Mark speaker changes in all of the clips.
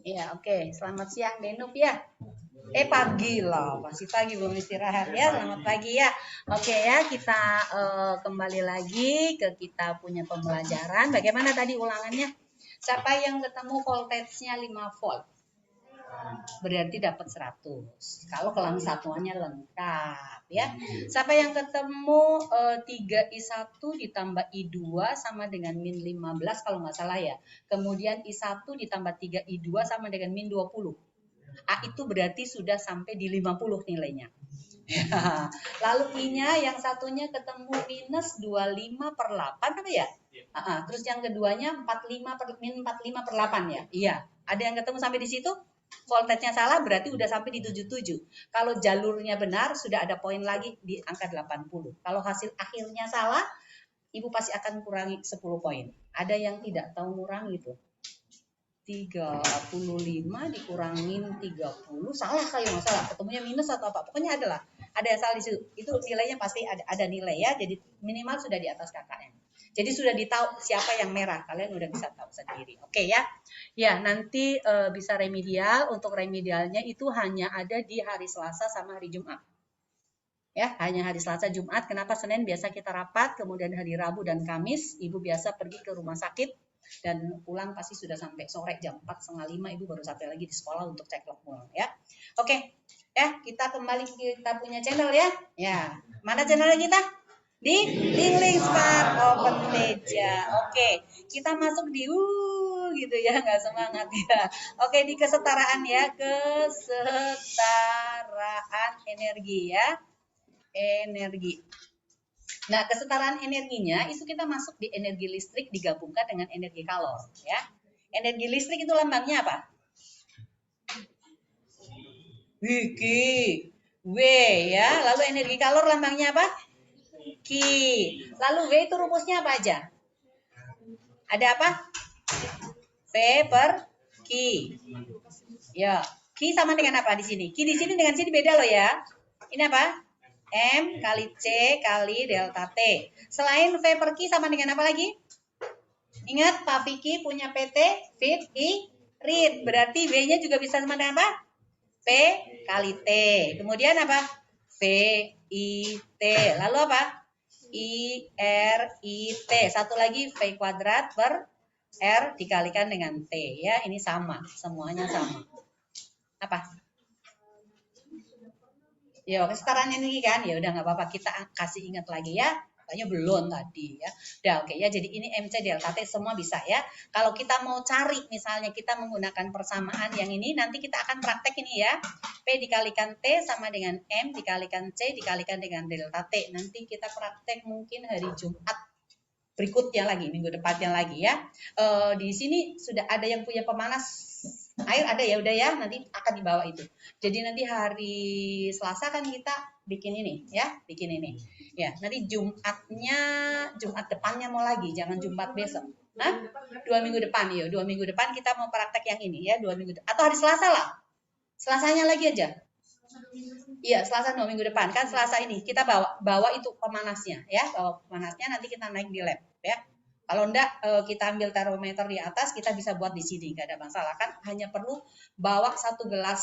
Speaker 1: Iya, oke. Selamat siang, Denup ya. Pagi lah, masih pagi belum istirahat ya. Selamat pagi ya. Oke ya, kita kembali lagi ke kita punya pembelajaran. Bagaimana tadi ulangannya? Siapa yang ketemu voltage-nya 5 volt? Berarti dapat 100. Kalau kelang satuannya lengkap ya. Siapa yang ketemu 3I1 ditambah I2 sama dengan min 15 kalau nggak salah ya. Kemudian I1 ditambah 3I2 sama dengan min 20. Itu berarti sudah sampai di 50 nilainya. Lalu I-nya yang satunya ketemu minus 25 per 8 apa ya? Terus yang keduanya 45 per min 45 per 8 ya. Iya. Ada yang ketemu sampai di situ? Voltage-nya salah berarti udah sampai di 77. Kalau jalurnya benar sudah ada poin lagi di angka 80. Kalau hasil akhirnya salah, Ibu pasti akan kurangi 10 poin. Ada yang tidak tahu ngurangi itu. 35 dikurangin 30 salah kali nggak salah, ketemunya minus atau apa, pokoknya ada yang salah di situ. Itu nilainya pasti ada nilai ya, jadi minimal sudah di atas KKM. Jadi sudah ditahu siapa yang merah, kalian udah bisa tahu sendiri. Oke ya. Ya, nanti bisa remedial. Untuk remedialnya itu hanya ada di hari Selasa sama hari Jumat. Ya, hanya hari Selasa Jumat. Kenapa Senin biasa kita rapat, kemudian hari Rabu dan Kamis Ibu biasa pergi ke rumah sakit dan pulang pasti sudah sampai sore jam 4:30 Ibu baru sampai lagi di sekolah untuk cek log pulang ya. Oke. Ya, kita kembali ke kita punya channel ya. Ya, mana channelnya kita? Di Link Smart Open Meja. Oke, kita masuk di gitu ya, nggak semangat ya. Oke, di kesetaraan ya, kesetaraan energi ya. Energi. Nah, kesetaraan energinya itu kita masuk di energi listrik digabungkan dengan energi kalor ya. Energi listrik itu lambangnya apa? Ki. W ya. Lalu energi kalor lambangnya apa? Ki. Lalu W itu rumusnya apa aja? Ada apa? V per Ki. Ya. Ki sama dengan apa di sini? Ki di sini dengan sini beda loh ya. Ini apa? M kali C kali delta T. Selain V per Q sama dengan apa lagi? Ingat Pak Vicky punya PT Fit I Read. Berarti V-nya juga bisa sama dengan apa? P kali T. Kemudian apa? V I T. Lalu apa? I R I T. Satu lagi V kuadrat per R dikalikan dengan T ya. Ini sama, semuanya sama. Apa? Ya, kesetaraan energi kan? Ya udah nggak apa-apa, kita kasih ingat lagi ya. Kayaknya belum tadi ya. Udah oke ya. Jadi ini MC delta T semua bisa ya. Kalau kita mau cari misalnya kita menggunakan persamaan yang ini, nanti kita akan praktek ini ya. P dikalikan T sama dengan M dikalikan C dikalikan dengan delta T. Nanti kita praktek mungkin hari Jumat berikutnya lagi, minggu depannya lagi ya. Di sini sudah ada yang punya pemanas air, ada ya, udah ya, nanti akan dibawa itu. Jadi nanti hari Selasa kan kita bikin ini ya, bikin ini. Ya, nanti Jumatnya, Jumat depannya mau lagi, jangan Jumat besok. Hah? 2 minggu depan, ya, 2 minggu depan kita mau praktek yang ini ya, 2 minggu atau hari Selasa lah. Selasanya lagi aja. Iya, Selasa 2 minggu depan kan Selasa ini kita bawa itu pemanasnya ya, bawa pemanasnya nanti kita naik di lab ya. Kalau enggak kita ambil termometer di atas, kita bisa buat di sini, nggak ada masalah kan. Hanya perlu bawa 1 gelas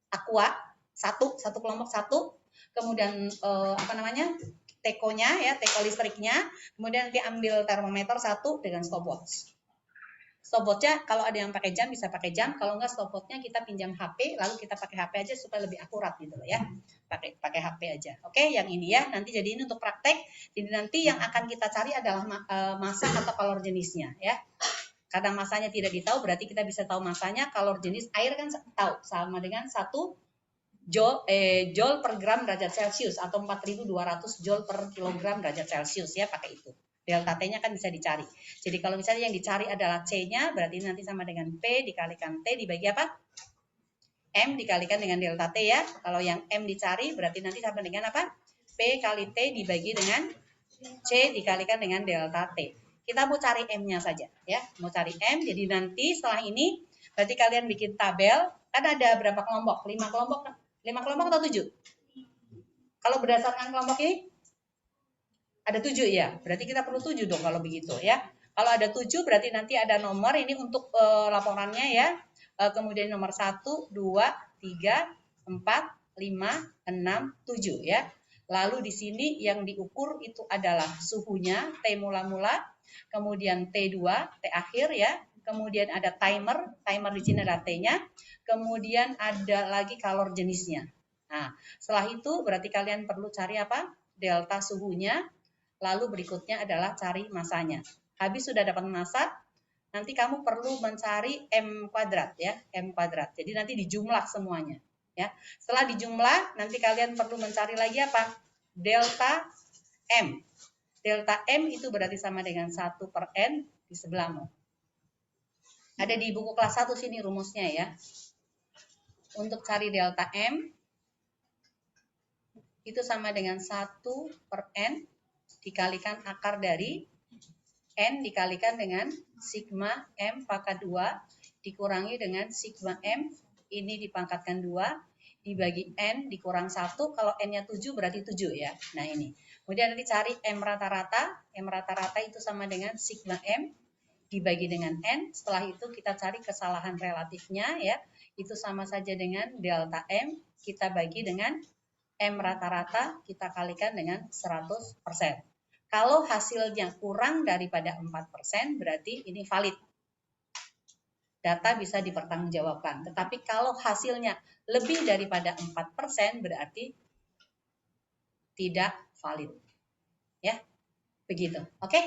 Speaker 1: aqua, satu kelompok satu, kemudian apa namanya tekonya ya, teko listriknya, kemudian nanti ambil termometer 1 dengan stopwatch. Stopwatchnya kalau ada yang pakai jam bisa pakai jam, kalau enggak stopwatchnya kita pinjam HP, lalu kita pakai HP aja supaya lebih akurat gitu loh ya. Pakai HP aja. Oke, yang ini ya. Nanti jadi ini untuk praktek. Jadi nanti yang akan kita cari adalah massa atau kalor jenisnya ya. Karena masanya tidak ditahu, berarti kita bisa tahu masanya. Kalor jenis air kan tahu sama dengan 1 joule per gram derajat Celcius atau 4.200 joule per kilogram derajat Celcius ya, pakai itu. Delta T-nya kan bisa dicari. Jadi kalau misalnya yang dicari adalah C-nya, berarti nanti sama dengan P dikalikan T dibagi apa? M dikalikan dengan delta T ya. Kalau yang M dicari, berarti nanti sama dengan apa? P kali T dibagi dengan C dikalikan dengan delta T. Kita mau cari M-nya saja ya. Mau cari M, jadi nanti setelah ini, berarti kalian bikin tabel. Kan ada berapa kelompok? 5 kelompok. 5 kelompok atau 7? Kalau berdasarkan kelompok ini, ada 7 ya, berarti kita perlu 7 dong kalau begitu ya. Kalau ada 7 berarti nanti ada nomor ini untuk laporannya ya. Kemudian nomor 1, 2, 3, 4, 5, 6, 7 ya. Lalu di sini yang diukur itu adalah suhunya, T mula-mula, kemudian T2, T akhir ya. Kemudian ada timer di sini ada T-nya. Kemudian ada lagi kalor jenisnya. Nah, setelah itu berarti kalian perlu cari apa? Delta suhunya. Lalu berikutnya adalah cari masanya. Habis sudah dapat massa, nanti kamu perlu mencari M kuadrat ya, M kuadrat. Jadi nanti dijumlah semuanya ya. Setelah dijumlah, nanti kalian perlu mencari lagi apa? Delta M. Delta M itu berarti sama dengan 1/N di sebelahmu. Ada di buku kelas 1 sini rumusnya ya. Untuk cari delta M itu sama dengan 1/N dikalikan akar dari N dikalikan dengan sigma M pangkat 2 dikurangi dengan sigma M ini dipangkatkan 2 dibagi N dikurang 1. Kalau N-nya 7 berarti 7 ya. Nah ini. Kemudian nanti cari M rata-rata. M rata-rata itu sama dengan sigma M dibagi dengan N. Setelah itu kita cari kesalahan relatifnya ya. Itu sama saja dengan delta M. Kita bagi dengan M rata-rata. Kita kalikan dengan 100%. Kalau hasilnya kurang daripada 4%, berarti ini valid. Data bisa dipertanggungjawabkan. Tetapi kalau hasilnya lebih daripada 4%, berarti tidak valid. Ya, begitu. Oke?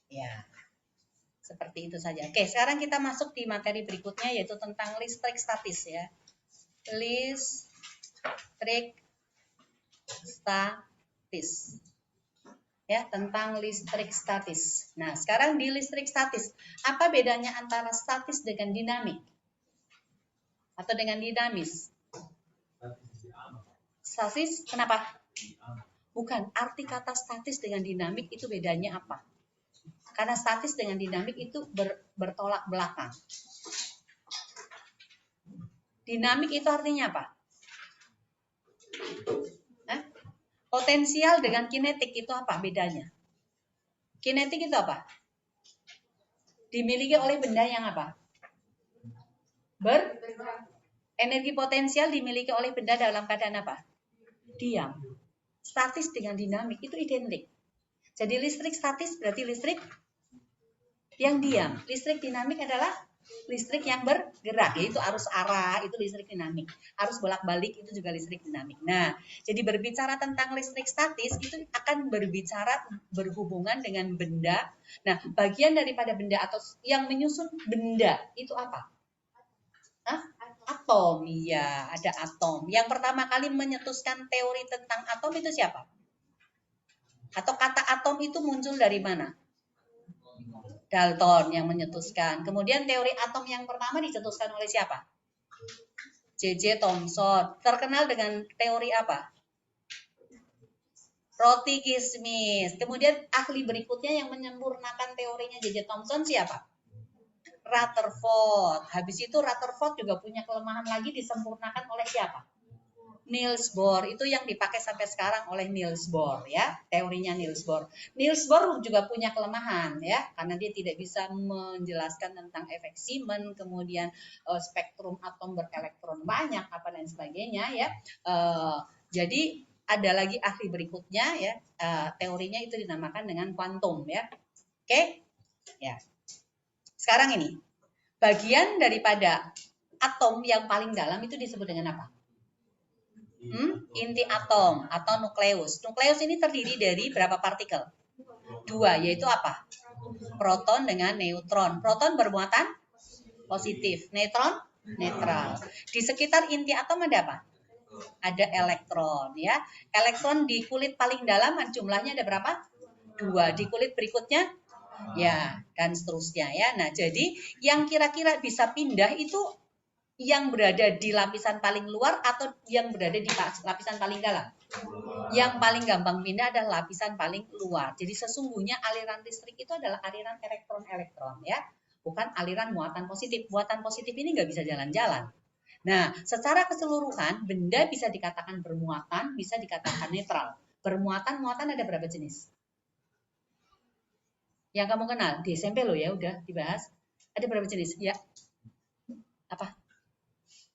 Speaker 1: Ya. Seperti itu saja. Oke, sekarang kita masuk di materi berikutnya yaitu tentang listrik statis ya. Listrik statis. Ya, tentang listrik statis. Nah, sekarang di listrik statis, apa bedanya antara statis dengan dinamik? Atau dengan dinamis? Statis kenapa? Bukan, arti kata statis dengan dinamik itu bedanya apa? Karena statis dengan dinamik itu bertolak belakang. Dinamik itu artinya apa? Potensial dengan kinetik itu apa bedanya? Kinetik itu apa? Dimiliki oleh benda yang apa? Energi potensial dimiliki oleh benda dalam keadaan apa? Diam. Statis dengan dinamik itu identik. Jadi listrik statis berarti listrik yang diam. Listrik dinamik adalah listrik yang bergerak, yaitu arus arah, itu listrik dinamik. Arus bolak-balik itu juga listrik dinamik. Nah, jadi berbicara tentang listrik statis itu akan berbicara berhubungan dengan benda. Nah, bagian daripada benda atau yang menyusun benda itu apa? Atom, iya, ada atom. Yang pertama kali menyetuskan teori tentang atom itu siapa? Atau kata atom itu muncul dari mana? Dalton yang menyetuskan. Kemudian teori atom yang pertama dicetuskan oleh siapa? J.J. Thomson. Terkenal dengan teori apa? Roti kismis. Kemudian ahli berikutnya yang menyempurnakan teorinya J.J. Thomson siapa? Rutherford. Habis itu Rutherford juga punya kelemahan lagi disempurnakan oleh siapa? Niels Bohr. Itu yang dipakai sampai sekarang oleh Niels Bohr ya, teorinya Niels Bohr. Niels Bohr juga punya kelemahan ya, karena dia tidak bisa menjelaskan tentang efek Siemens, kemudian spektrum atom berelektron banyak apa dan sebagainya ya. Jadi ada lagi ahli berikutnya ya, teorinya itu dinamakan dengan kuantum ya. Oke? Ya. Sekarang ini bagian daripada atom yang paling dalam itu disebut dengan apa? Inti atom atau nukleus. Nukleus ini terdiri dari berapa partikel? 2, yaitu apa? Proton dengan neutron. Proton bermuatan positif, neutron netral. Di sekitar inti atom ada apa? Ada elektron ya. Elektron di kulit paling dalam jumlahnya ada berapa? 2. Di kulit berikutnya ya, dan seterusnya ya. Nah, jadi yang kira-kira bisa pindah itu yang berada di lapisan paling luar atau yang berada di lapisan paling dalam? Yang paling gampang pindah adalah lapisan paling luar. Jadi sesungguhnya aliran listrik itu adalah aliran elektron-elektron ya, bukan aliran muatan positif. Muatan positif ini nggak bisa jalan-jalan. Nah, secara keseluruhan benda bisa dikatakan bermuatan, bisa dikatakan netral. Bermuatan, muatan ada berapa jenis? Yang kamu kenal di SMP loh ya, udah dibahas. Ada berapa jenis? Ya, apa?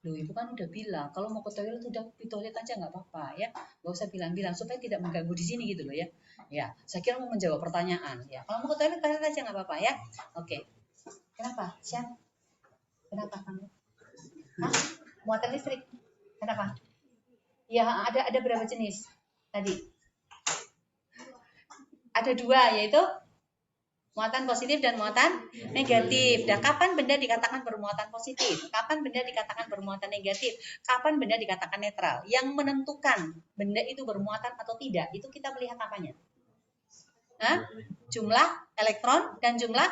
Speaker 1: Loh, ibu kan udah bilang kalau mau ke toilet udah di toilet aja nggak apa-apa ya, nggak usah bilang-bilang supaya tidak mengganggu di sini gitu loh ya. Ya, saya kira mau menjawab pertanyaan ya. Kalau mau ke toilet aja nggak apa-apa ya. Oke. Kenapa? Siap? Kenapa kamu? Hah? Muatan listrik? Kenapa? Ya, ada berapa jenis tadi? Ada dua, yaitu muatan positif dan muatan negatif. Dan kapan benda dikatakan bermuatan positif? Kapan benda dikatakan bermuatan negatif? Kapan benda dikatakan netral? Yang menentukan benda itu bermuatan atau tidak, itu kita melihat apanya? Hah? Jumlah elektron dan jumlah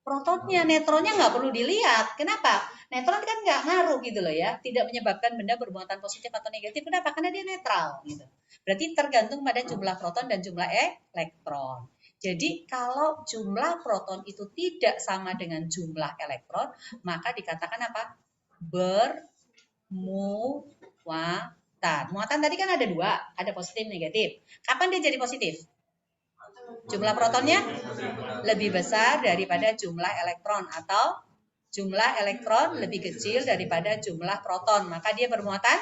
Speaker 1: protonnya. Neutronnya nggak perlu dilihat. Kenapa? Neutron kan nggak ngaruh gitu loh ya. Tidak menyebabkan benda bermuatan positif atau negatif. Kenapa? Karena dia netral gitu. Berarti tergantung pada jumlah proton dan jumlah elektron. Jadi kalau jumlah proton itu tidak sama dengan jumlah elektron, maka dikatakan apa? Bermuatan. Muatan tadi kan ada dua, ada positif negatif. Kapan dia jadi positif? Jumlah protonnya lebih besar daripada jumlah elektron atau jumlah elektron lebih kecil daripada jumlah proton, maka dia bermuatan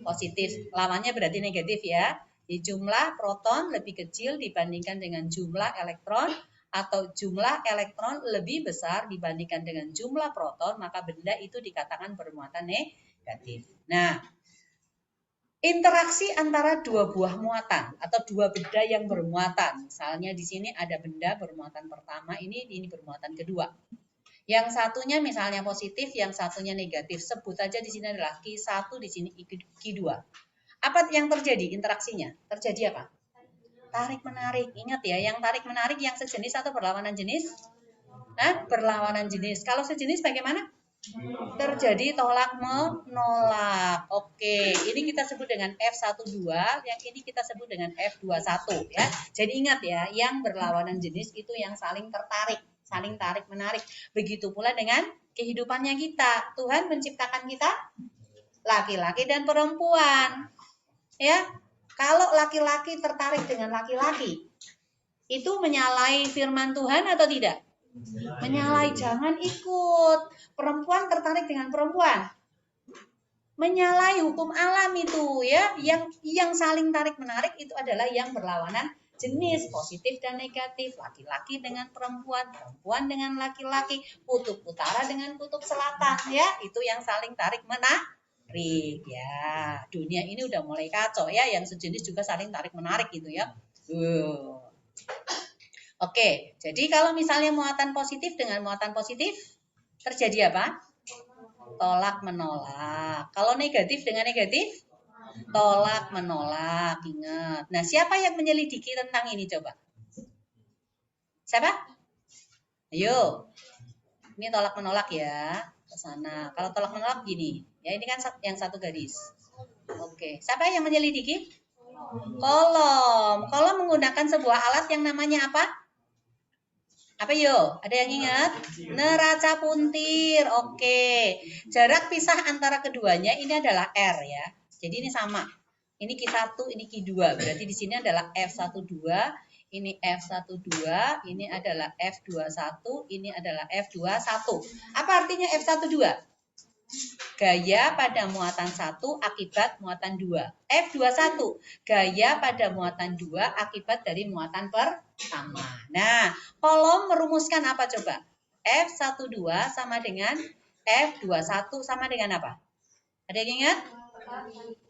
Speaker 1: positif. Lawannya berarti negatif ya. Di jumlah proton lebih kecil dibandingkan dengan jumlah elektron atau jumlah elektron lebih besar dibandingkan dengan jumlah proton, maka benda itu dikatakan bermuatan negatif. Nah, interaksi antara dua buah muatan atau dua benda yang bermuatan. Misalnya di sini ada benda bermuatan pertama, ini bermuatan kedua. Yang satunya misalnya positif, yang satunya negatif. Sebut aja di sini adalah Q1, di sini Q2. Apa yang terjadi interaksinya? Terjadi apa? Tarik menarik. Ingat ya, yang tarik menarik yang sejenis atau berlawanan jenis? Nah, berlawanan jenis. Kalau sejenis bagaimana? Terjadi tolak menolak. Oke, ini kita sebut dengan F12, yang ini kita sebut dengan F21 ya. Jadi ingat ya, yang berlawanan jenis itu yang saling tertarik, saling tarik menarik. Begitu pula dengan kehidupannya kita. Tuhan menciptakan kita laki-laki dan perempuan. Ya, kalau laki-laki tertarik dengan laki-laki, itu menyalahi firman Tuhan atau tidak? Menyalahi, jangan ikut. Perempuan tertarik dengan perempuan, menyalahi hukum alam itu ya. Yang saling tarik menarik itu adalah yang berlawanan jenis, positif dan negatif, laki-laki dengan perempuan, perempuan dengan laki-laki, kutub utara dengan kutub selatan ya, itu yang saling tarik menarik ya. Dunia ini udah mulai kacau ya, yang sejenis juga saling tarik menarik gitu ya. Oke, jadi kalau misalnya muatan positif dengan muatan positif terjadi apa? Tolak menolak. Kalau negatif dengan negatif, tolak menolak. Ingat. Nah, siapa yang menyelidiki tentang ini coba? Siapa? Ayo. Ini tolak menolak ya. Ke sana. Kalau tolak menolak gini. Ya, ini kan yang satu garis. Oke. Siapa yang menyelidiki? Kolom. Kolom menggunakan sebuah alat yang namanya apa? Apa yuk? Ada yang ingat? Neraca puntir. Oke. Jarak pisah antara keduanya ini adalah R ya. Jadi ini sama. Ini Q1, ini Q2. Berarti di sini adalah F12, ini F12, ini adalah F21, ini adalah F21. Apa artinya F12? Gaya pada muatan 1 akibat muatan 2. F21, gaya pada muatan 2 akibat dari muatan pertama. Nah, kolom merumuskan apa coba? F12 sama dengan F21 sama dengan apa? Ada yang ingat?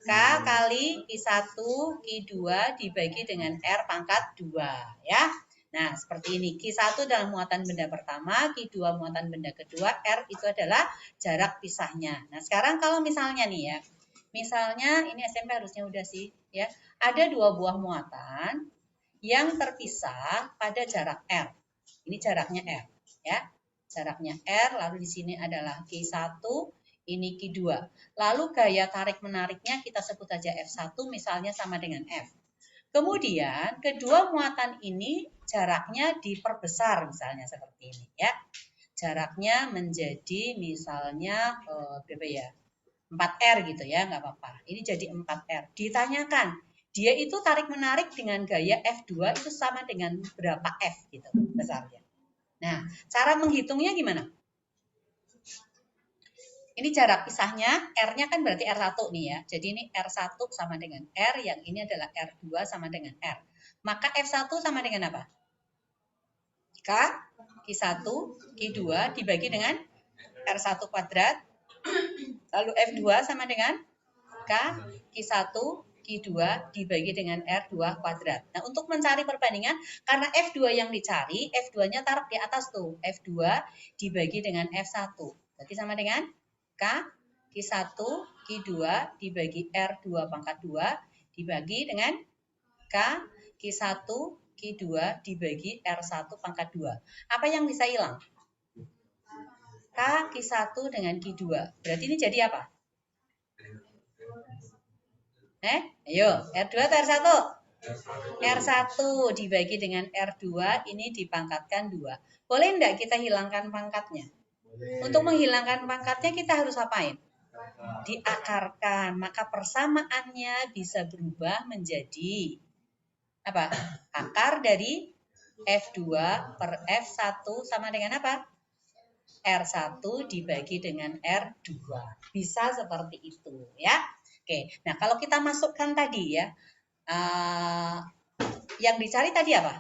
Speaker 1: K kali Q1, Q2 dibagi dengan R pangkat 2. Ya. Nah, seperti ini. Q1 dalam muatan benda pertama, Q2 muatan benda kedua, R itu adalah jarak pisahnya. Nah, sekarang kalau misalnya nih ya, misalnya ini SMP harusnya udah sih, ya. Ada dua buah muatan yang terpisah pada jarak R. Ini jaraknya R, ya. Jaraknya R, lalu di sini adalah Q1, ini Q2. Lalu gaya tarik menariknya kita sebut saja F1 misalnya sama dengan F. Kemudian kedua muatan ini jaraknya diperbesar misalnya seperti ini ya. Jaraknya menjadi misalnya berapa ya? 4R gitu ya, nggak apa-apa. Ini jadi 4R. Ditanyakan, dia itu tarik-menarik dengan gaya F2 itu sama dengan berapa F gitu besarnya. Nah, cara menghitungnya gimana? Ini jarak pisahnya, R-nya kan berarti R1 nih ya. Jadi ini R1 sama dengan R, yang ini adalah R2 sama dengan R. Maka F1 sama dengan apa? K, Q1, Q2 dibagi dengan R1 kuadrat. Lalu F2 sama dengan K, Q1, Q2 dibagi dengan R2 kuadrat. Nah, untuk mencari perbandingan, karena F2 yang dicari, F2-nya taruh di atas tuh. F2 dibagi dengan F1. Berarti sama dengan K, Q1, Q2 dibagi R2 pangkat 2 dibagi dengan K, Q1, Q2 dibagi R1 pangkat 2. Apa yang bisa hilang? K, Q1 dengan Q2. Berarti ini jadi apa? Ayo, R2 atau R1? R1 dibagi dengan R2, ini dipangkatkan 2. Boleh enggak kita hilangkan pangkatnya? Untuk menghilangkan pangkatnya kita harus apain? Diakarkan, maka persamaannya bisa berubah menjadi apa? Akar dari F2 per F1 sama dengan apa? R1 dibagi dengan R2. Bisa seperti itu ya. Oke, nah kalau kita masukkan tadi ya, yang dicari tadi apa?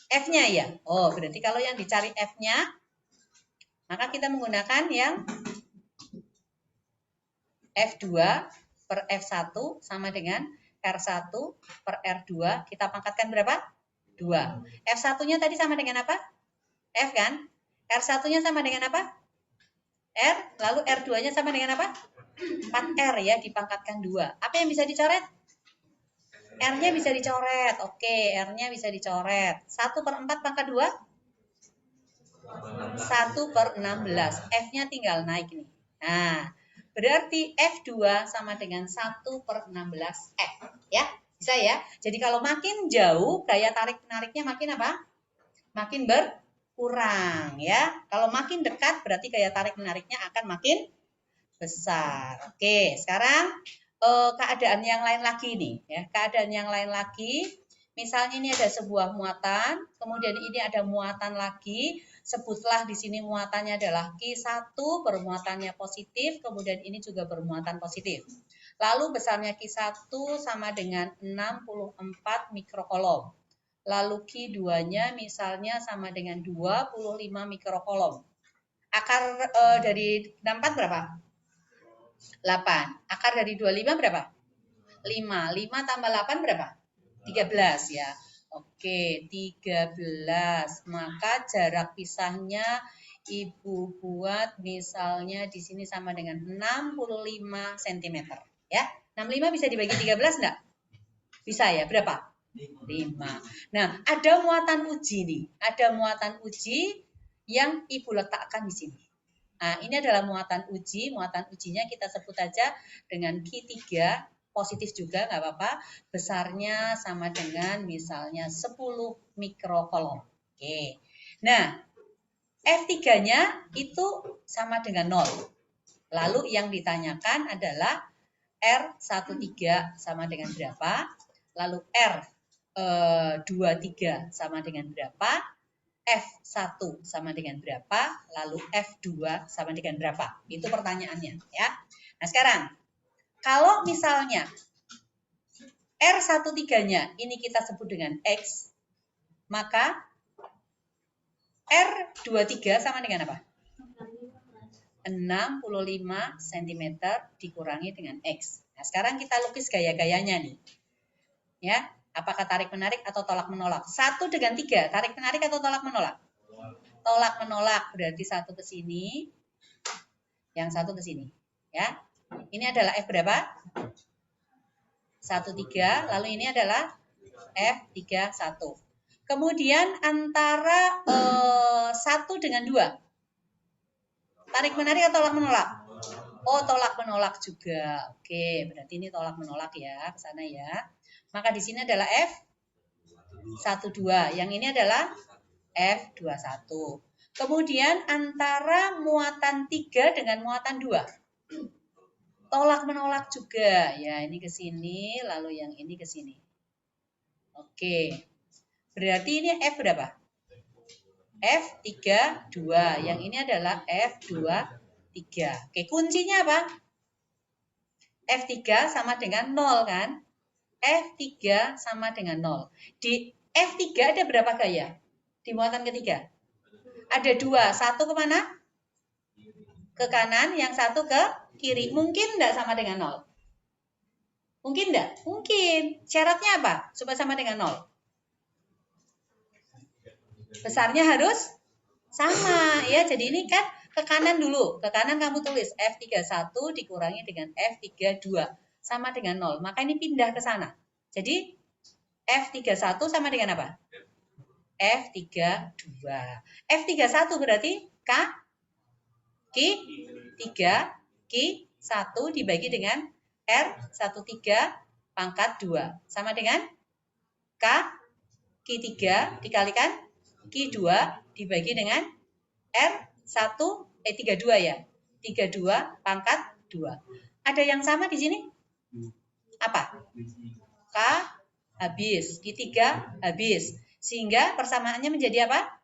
Speaker 1: F-nya ya. Oh, berarti kalau yang dicari F-nya, maka kita menggunakan yang F2 per F1 sama dengan R1 per R2. Kita pangkatkan berapa? 2. F1-nya tadi sama dengan apa? F kan? R1-nya sama dengan apa? R. Lalu R2-nya sama dengan apa? 4R ya, dipangkatkan 2. Apa yang bisa dicoret? R-nya bisa dicoret. Oke, R-nya bisa dicoret. 1 per 4 pangkat 2? 1 per 16. F-nya tinggal naik nih. Nah, berarti F2 sama dengan 1 per 16 F. Ya, bisa ya. Jadi kalau makin jauh, gaya tarik-menariknya makin apa? Makin berkurang ya. Kalau makin dekat, berarti gaya tarik-menariknya akan makin besar. Oke, sekarang keadaan yang lain lagi nih ya. Keadaan yang lain lagi, misalnya ini ada sebuah muatan, kemudian ini ada muatan lagi. Sebutlah di sini muatannya adalah Q1 bermuatannya positif, kemudian ini juga bermuatan positif. Lalu besarnya Q1 sama dengan 64 mikrokolom. Lalu Q2-nya misalnya sama dengan 25 mikrokolom. Akar dari 64 berapa? 8. Akar dari 25 berapa? 5. 5 tambah 8 berapa? 13 ya. Oke, 13. Maka jarak pisahnya Ibu buat misalnya di sini sama dengan 65 cm ya. 65 bisa dibagi 13 enggak? Bisa ya, berapa? 5. Nah, ada muatan uji nih. Ada muatan uji yang Ibu letakkan di sini. Nah, ini adalah muatan uji. Muatan ujinya kita sebut aja dengan Q3, positif juga nggak apa-apa. Besarnya sama dengan misalnya 10 mikrokolom. Oke. Nah, F3-nya itu sama dengan 0. Lalu yang ditanyakan adalah R13 sama dengan berapa? Lalu R23 sama dengan berapa? F1 sama dengan berapa, lalu F2 sama dengan berapa. Itu pertanyaannya ya. Nah, sekarang kalau misalnya R13-nya ini kita sebut dengan X, maka R23 sama dengan apa? 65 cm dikurangi dengan X. Nah, sekarang kita lukis gaya-gayanya nih. Ya, apakah tarik-menarik atau tolak-menolak? 1 dengan 3, tarik-menarik atau tolak-menolak? Tolak-menolak, berarti 1 ke sini, yang 1 ke sini. Ya, ini adalah F berapa? 13, lalu ini adalah F31. Kemudian antara 1 dengan 2, tarik-menarik atau tolak-menolak? Oh, tolak-menolak juga. Oke, berarti ini tolak-menolak ya, ke sana ya. Maka di sini adalah F12, yang ini adalah F21. Kemudian antara muatan 3 dengan muatan 2. tolak menolak juga. Ya, ini ke sini, lalu yang ini ke sini. Oke. Berarti ini F berapa? F32. Yang ini adalah F23. Oke, kuncinya apa? F3 sama dengan 0 kan? F3 sama dengan 0. Di F3 ada berapa gaya? Di muatan ketiga. Ada 2. Satu kemana? Ke kanan, yang satu ke kiri. Mungkin enggak sama dengan 0? Mungkin enggak? Mungkin. Syaratnya apa? Supaya sama dengan 0. Besarnya harus sama. Ya, jadi ini kan ke kanan dulu. Ke kanan kamu tulis F31 dikurangi dengan F32. Sama dengan 0. Maka ini pindah ke sana. Jadi F31 sama dengan apa? F32. F31 berarti Q3 Q1 dibagi dengan R13 pangkat 2. Sama dengan Q3 dikalikan Q2 dibagi dengan R32 ya. 32 pangkat 2. Ada yang sama di sini? Apa? K habis, Q3 habis. Sehingga persamaannya menjadi apa?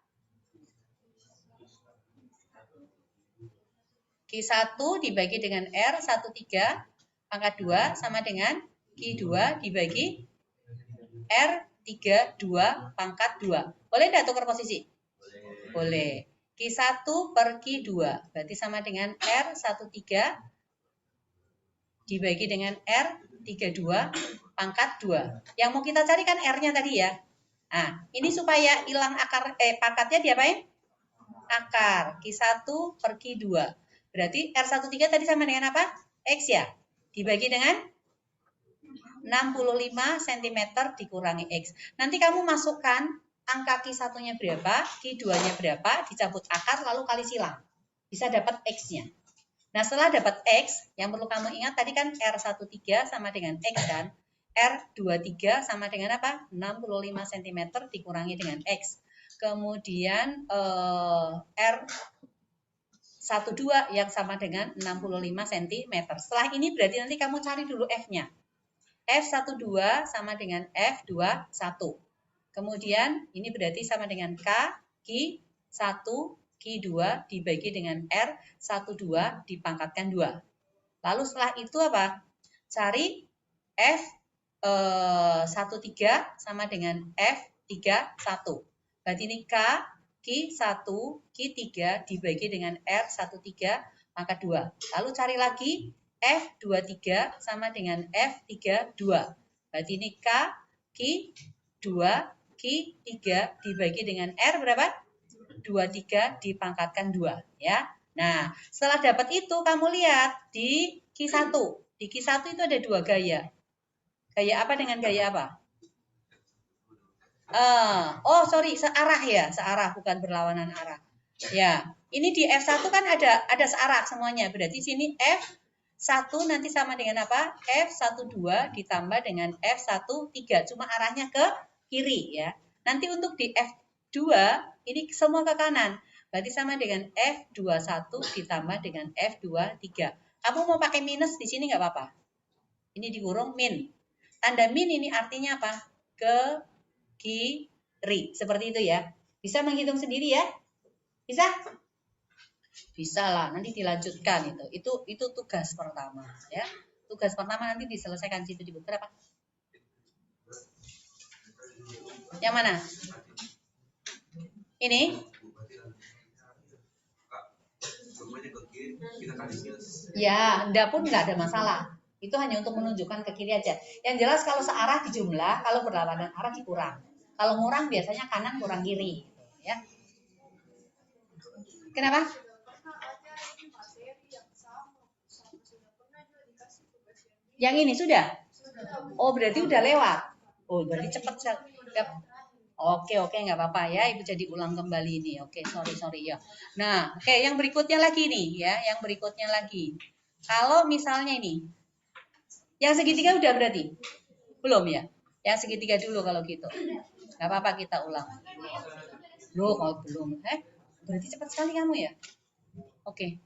Speaker 1: Q1 dibagi dengan R13 pangkat 2 sama dengan Q2 dibagi R32 pangkat 2. Boleh tidak tukar posisi? Boleh. Q1 per Q2 berarti sama dengan R13 dibagi dengan R32 pangkat 2. Yang mau kita cari kan R-nya tadi ya. Nah, ini supaya hilang akar pangkatnya diapain? Akar. Q1 per Q2. Berarti R13 tadi sama dengan apa? X ya. Dibagi dengan 65 cm dikurangi X. Nanti kamu masukkan angka Q1-nya berapa, Q2-nya berapa, dicabut akar, lalu kali silang. Bisa dapat X-nya. Nah, setelah dapat X, yang perlu kamu ingat tadi kan R13 sama dengan X kan? R23 sama dengan apa? 65 cm dikurangi dengan X. Kemudian R12 yang sama dengan 65 cm. Setelah ini berarti nanti kamu cari dulu F-nya. F12 sama dengan F21. Kemudian ini berarti sama dengan K, Q1, Q2 dibagi dengan R12 dipangkatkan 2. Lalu setelah itu apa? Cari F13 sama dengan F31. Berarti ini K, Q1, Q3 dibagi dengan R13 pangkat 2. Lalu cari lagi F23 sama dengan F32. Berarti ini K, Q2, Q3 dibagi dengan R berapa? 23 dipangkatkan 2. Ya. Nah, setelah dapat itu kamu lihat di Q1. Di Q1 itu ada 2 gaya. Gaya apa dengan gaya apa? Searah ya, searah bukan berlawanan arah. Ya, ini di F1 kan ada searah semuanya. Berarti sini F1 nanti sama dengan apa? F12 ditambah dengan F13. Cuma arahnya ke kiri ya. Nanti untuk di F2 ini semua ke kanan. Berarti sama dengan F21 ditambah dengan F23. Kamu mau pakai minus di sini nggak apa-apa. Ini dikurung min. Tanda min ini artinya apa? Ke kiri. Seperti itu ya. Bisa menghitung sendiri ya? Bisa? Bisa lah, nanti dilanjutkan itu. Itu tugas pertama ya. Tugas pertama nanti diselesaikan situ di buku berapa? Yang mana? Ini? Ya, enggak pun enggak ada masalah. Itu hanya untuk menunjukkan ke kiri aja. Yang jelas kalau searah di jumlah, kalau berlawanan arah dikurang. Kalau ngurang biasanya kanan kurang kiri, ya. Kenapa? Yang ini sudah? Oh, berarti udah lewat. Oh, berarti cepat. Oke, nggak apa-apa ya. Ibu jadi ulang kembali ini. Oke, sorry ya. Nah, oke, yang berikutnya lagi nih ya. Yang berikutnya lagi. Kalau misalnya ini, yang segitiga udah berarti? Belum ya? Yang segitiga dulu kalau gitu. Nggak apa-apa kita ulang. Loh, kalau belum. Berarti cepat sekali kamu ya? Oke,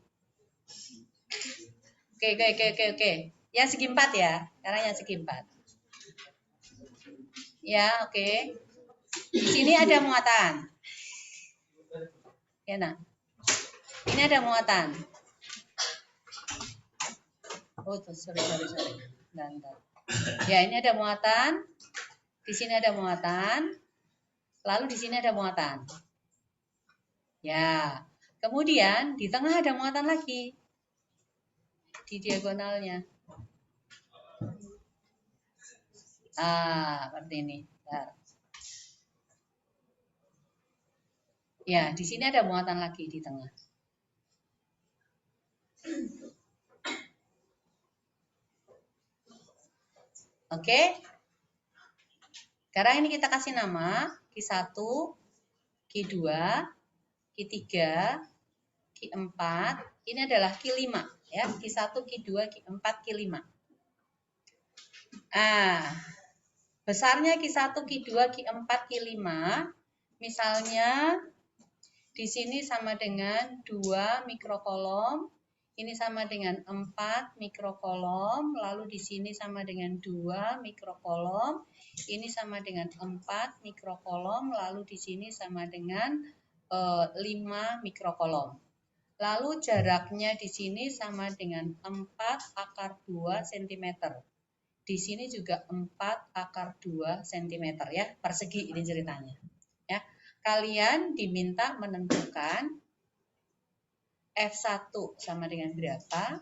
Speaker 1: Oke. Yang segi 4 ya. Sekarang yang segi 4. Ya, oke. Di sini ada muatan. Ya, nah. Ini ada muatan. Oh, sorry. Bentar. Ya, ini ada muatan. Di sini ada muatan. Lalu di sini ada muatan. Ya. Kemudian di tengah ada muatan lagi. Di diagonalnya. Seperti ini. Bentar. Ya, di sini ada muatan lagi di tengah. Oke. Sekarang ini kita kasih nama Q1, Q2, Q3, Q4. Ini adalah Q5 ya. Q1, Q2, Q4, Q5. Besarnya Q1, Q2, Q4, Q5. Misalnya di sini sama dengan 2 mikrokolom. Ini sama dengan 4 mikrokolom, lalu di sini sama dengan 2 mikrokolom, ini sama dengan 4 mikrokolom, lalu di sini sama dengan 5 mikrokolom. Lalu jaraknya di sini sama dengan 4 akar 2 cm. Di sini juga 4 akar 2 cm ya, persegi ini ceritanya. Ya, kalian diminta menentukan F1 sama dengan berapa,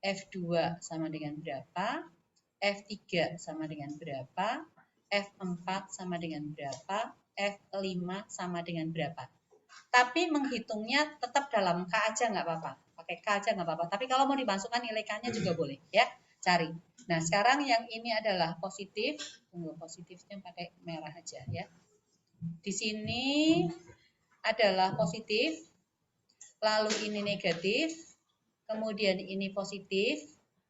Speaker 1: F2 sama dengan berapa, F3 sama dengan berapa, F4 sama dengan berapa, F5 sama dengan berapa. Tapi menghitungnya tetap dalam K aja nggak apa-apa. Pakai K aja nggak apa-apa. Tapi kalau mau dimasukkan nilai K-nya juga boleh ya. Cari. Nah sekarang yang ini adalah positif. Tunggu, positifnya pakai merah aja ya. Di sini adalah positif. Lalu ini negatif, kemudian ini positif,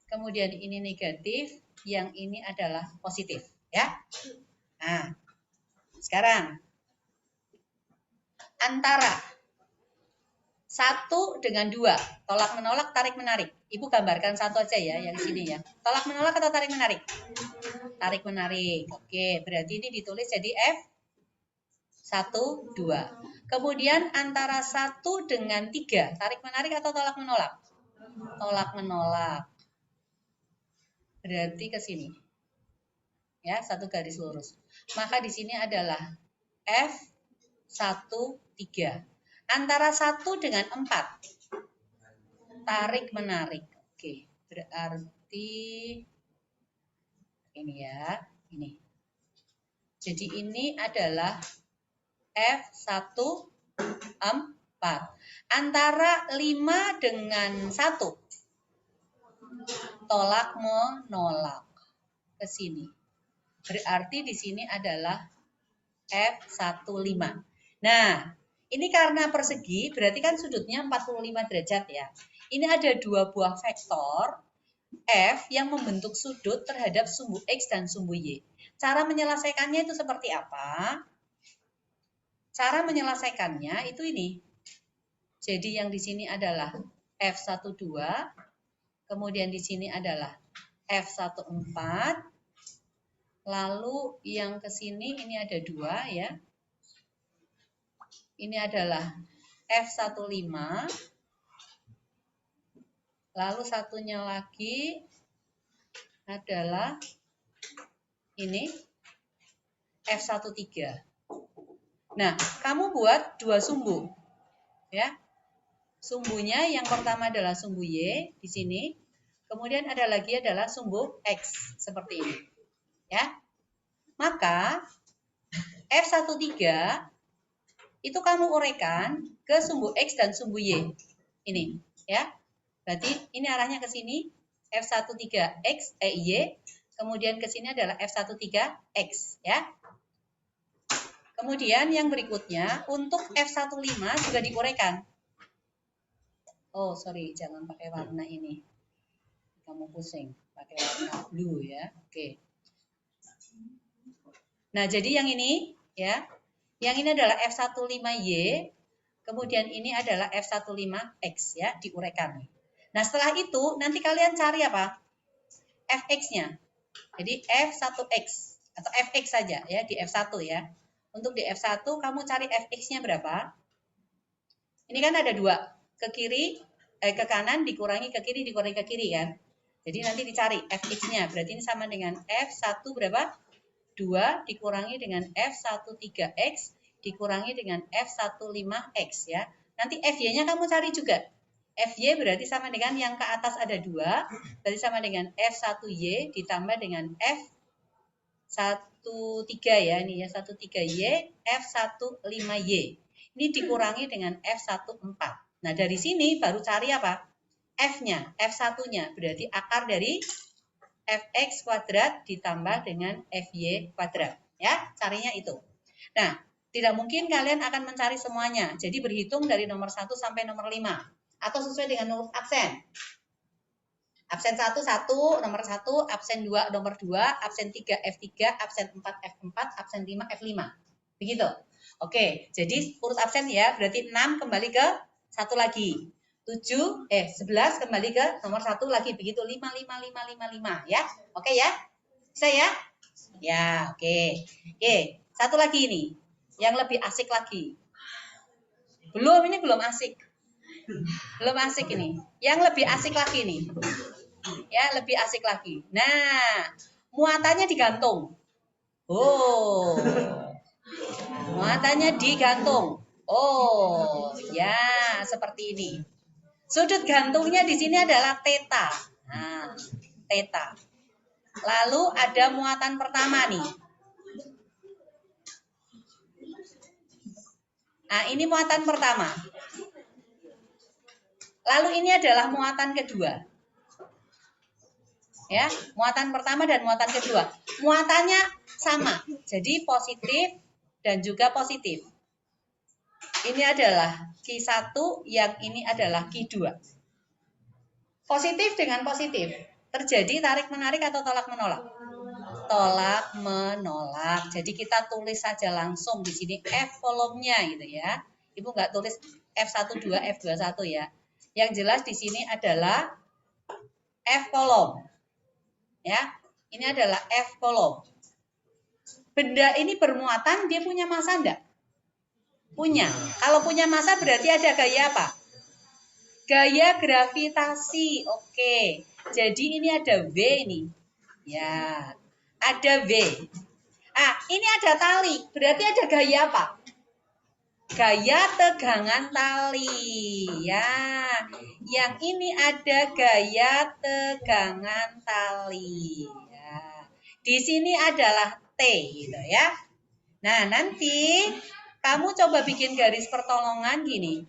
Speaker 1: kemudian ini negatif, yang ini adalah positif, ya. Nah, sekarang antara 1 dengan 2, tolak menolak, tarik menarik. Ibu gambarkan satu aja ya, yang sini ya. Tolak menolak atau tarik menarik? Tarik menarik. Oke, berarti ini ditulis jadi F1, 2. Kemudian antara 1 dengan 3, tarik menarik atau tolak menolak? Tolak menolak. Berarti ke sini. Ya, satu garis lurus. Maka di sini adalah F1, 3. Antara 1 dengan 4. Tarik menarik. Oke, berarti ini ya, ini. Jadi ini adalah F1, 4. Antara 5 dengan 1. Tolak menolak ke sini. Berarti di sini adalah F1, 5. Nah, ini karena persegi, berarti kan sudutnya 45 derajat ya. Ini ada 2 buah vektor F yang membentuk sudut terhadap sumbu X dan sumbu Y. Cara menyelesaikannya itu seperti apa? Cara menyelesaikannya itu ini. Jadi yang di sini adalah F1, 2. Kemudian di sini adalah F1, 4. Lalu yang ke sini ini ada 2 ya. Ini adalah F1, 5. Lalu satunya lagi adalah ini F1, 3. Nah, kamu buat 2 sumbu. Ya. Sumbunya yang pertama adalah sumbu Y di sini. Kemudian ada lagi adalah sumbu X seperti ini. Ya. Maka F1, 3 itu kamu uraikan ke sumbu X dan sumbu Y. Ini, ya. Berarti ini arahnya ke sini, F1, 3 X, Y. Kemudian ke sini adalah F1, 3 X, ya. Kemudian yang berikutnya, untuk F1, 5 juga diuraikan. Oh, sorry, jangan pakai warna ini. Kamu pusing, pakai warna blue ya. Oke. Nah, jadi yang ini, ya. Yang ini adalah F1, 5Y. Kemudian ini adalah F1, 5X ya, diuraikan. Nah, setelah itu nanti kalian cari apa? Fx-nya. Jadi F1x atau Fx saja ya, di F1 ya. Untuk di F1 kamu cari Fx-nya berapa? Ini kan ada dua, ke kiri, ke kanan dikurangi ke kiri, dikurangi ke kiri kan. Jadi nanti dicari Fx-nya, berarti ini sama dengan F1 berapa? 2 dikurangi dengan F13x dikurangi dengan F15x ya. Nanti Fy-nya kamu cari juga. Fy berarti sama dengan yang ke atas ada 2, berarti sama dengan F1y ditambah dengan F13 ya, ini ya 13y, F15y. Ini dikurangi dengan F14. Nah, dari sini baru cari apa? F-nya, F1-nya, berarti akar dari Fx kuadrat ditambah dengan Fy kuadrat. Ya, carinya itu. Nah, tidak mungkin kalian akan mencari semuanya. Jadi berhitung dari nomor 1 sampai nomor 5. Atau sesuai dengan huruf absen. Absen 1, 1, nomor 1, absen 2, nomor 2, absen 3, F3, absen 4, F4, absen 5, F5. Begitu. Oke, jadi urut absen ya, berarti 6 kembali ke 1 lagi. 11 kembali ke nomor 1 lagi. Begitu, 5, 5, 5, 5, 5. Ya, oke ya? Bisa ya? Ya, oke. Oke, satu lagi ini. Yang lebih asik lagi. Belum, ini belum asik. Belum asik ini. Yang lebih asik lagi nih. Ya, lebih asik lagi. Nah, muatannya digantung. Oh. Muatannya digantung. Oh, ya, seperti ini. Sudut gantungnya di sini adalah theta. Nah, theta. Lalu ada muatan pertama nih. Nah, ini muatan pertama. Lalu ini adalah muatan kedua. Ya, muatan pertama dan muatan kedua. Muatannya sama. Jadi positif dan juga positif. Ini adalah Q1, yang ini adalah Q2. Positif dengan positif. Terjadi tarik-menarik atau tolak-menolak? Tolak-menolak. Jadi kita tulis saja langsung di sini F kolomnya gitu ya. Ibu nggak tulis F12, F21 ya. Yang jelas di sini adalah F kolom. Ya, ini adalah F kolom. Benda ini bermuatan, dia punya massa enggak? Punya. Kalau punya massa berarti ada gaya apa? Gaya gravitasi. Oke. Jadi ini ada V nih. Ya, ada V. Ah, ini ada tali. Berarti ada gaya apa? Gaya tegangan tali. Ya, yang ini ada gaya tegangan tali. Ya. Di sini adalah T gitu ya. Nah, nanti kamu coba bikin garis pertolongan gini.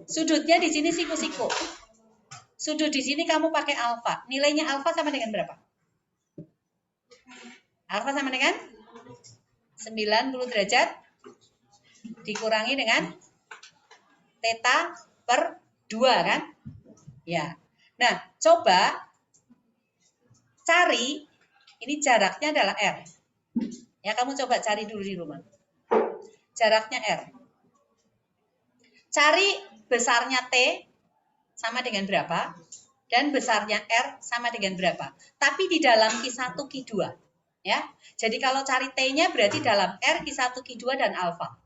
Speaker 1: Sudutnya di sini siku-siku. Sudut di sini kamu pakai alfa. Nilainya alfa sama dengan berapa? Alfa sama dengan 90 derajat dikurangi dengan theta per 2 kan? Ya. Nah, coba cari, ini jaraknya adalah R. Ya, kamu coba cari dulu di rumah. Jaraknya R. Cari besarnya T sama dengan berapa, dan besarnya R sama dengan berapa. Tapi di dalam Q1, Q2. Ya. Jadi kalau cari T-nya berarti dalam R, Q1, Q2, dan alfa.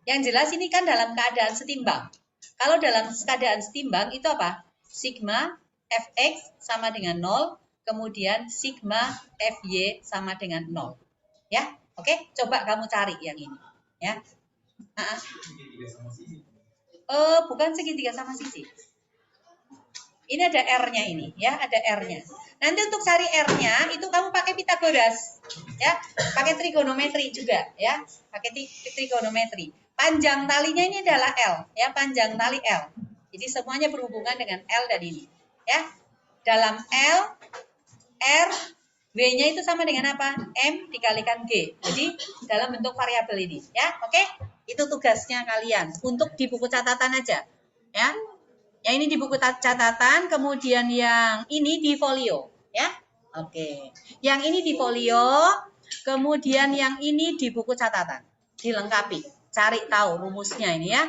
Speaker 1: Yang jelas ini kan dalam keadaan setimbang. Kalau dalam keadaan setimbang itu apa? Sigma Fx sama dengan 0, kemudian sigma Fy sama dengan 0. Ya, oke? Coba kamu cari yang ini. Ya. Bukan segitiga sama sisi. Ini ada R-nya ini, ya, ada R-nya. Nanti untuk cari R-nya itu kamu pakai Pitagoras, ya, pakai trigonometri juga, ya, pakai trigonometri. Panjang talinya ini adalah L, ya, panjang tali L. Jadi semuanya berhubungan dengan L dan ini, ya. Dalam L, R, W-nya itu sama dengan apa? M dikalikan G. Jadi dalam bentuk variabel ini, ya, oke? Itu tugasnya kalian untuk di buku catatan aja, ya. Yang ini di buku catatan, kemudian yang ini di folio, ya. Oke. Yang ini di folio, kemudian yang ini di buku catatan. Dilengkapi. Cari tahu rumusnya ini ya.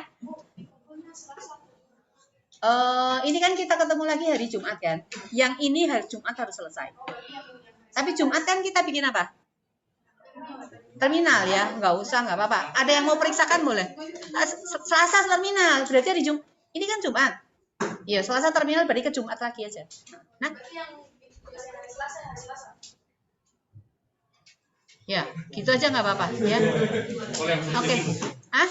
Speaker 1: Ini kan kita ketemu lagi hari Jumat kan. Yang ini hari Jumat harus selesai. Tapi Jumat kan kita bikin apa? Terminal ya, nggak usah, nggak apa-apa. Ada yang mau periksakan boleh. Selasa terminal, berarti hari Jumat. Ini kan Jumat. Iya, Selasa terminal berarti ke Jumat lagi aja. Nah, ya, gitu aja nggak apa-apa ya. Oke. Hah?